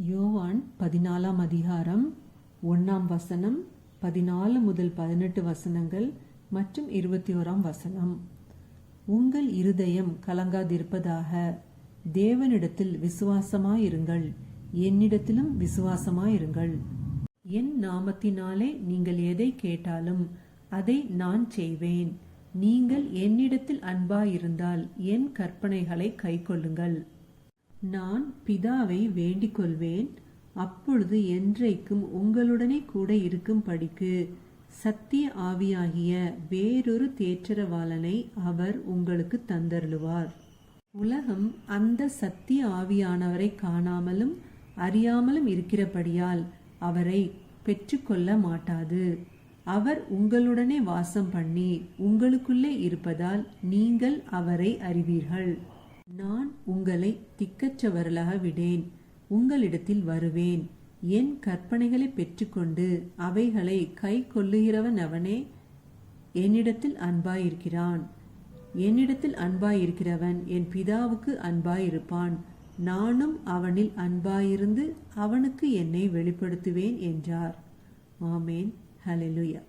யோவான் 14 அதிகாரம் 1 வசனம், 14 முதல் 18 வசனங்கள் மற்றும் 21 வசனம். உங்கள் இருதயம் கலங்காதிருப்பதாக. தேவனிடத்தில் விசுவாசமாயிருங்கள், என்னிடத்திலும் விசுவாசமாயிருங்கள். என் நாமத்தினாலே நீங்கள் எதை கேட்டாலும் அதை நான் செய்வேன். நீங்கள் என்னிடத்தில் அன்பாயிருந்தால் என் கற்பனைகளை கைக்கொள்ளுங்கள். நான் பிதாவை வேண்டிக் கொள்வேன், அப்பொழுது என்றைக்கும் உங்களுடனே கூட இருக்கும்படிக்கு சத்திய ஆவியாகிய வேறொரு தேற்றரவாளனை அவர் உங்களுக்கு தந்தருளுவார். உலகம் அந்த சத்திய ஆவியானவரை காணாமலும் அறியாமலும் இருக்கிறபடியால் அவரை பெற்றுக்கொள்ள மாட்டாது. அவர் உங்களுடனே வாசம் பண்ணி உங்களுக்குள்ளே இருப்பதால் நீங்கள் அவரை அறிவீர்கள். நான் உங்களை திக்கற்றவர்களாக விடேன், உங்களிடத்தில் வருவேன். என் கற்பனைகளை பெற்றுக்கொண்டு அவைகளை கை கொள்ளுகிறவன் அவனே என்னிடத்தில் அன்பாயிருக்கிறான். என்னிடத்தில் அன்பாயிருக்கிறவன் என் பிதாவுக்கு அன்பாயிருப்பான். நானும் அவனில் அன்பாயிருந்து அவனுக்கு என்னை வெளிப்படுத்துவேன் என்றார். ஆமேன். ஹல்லேலூயா.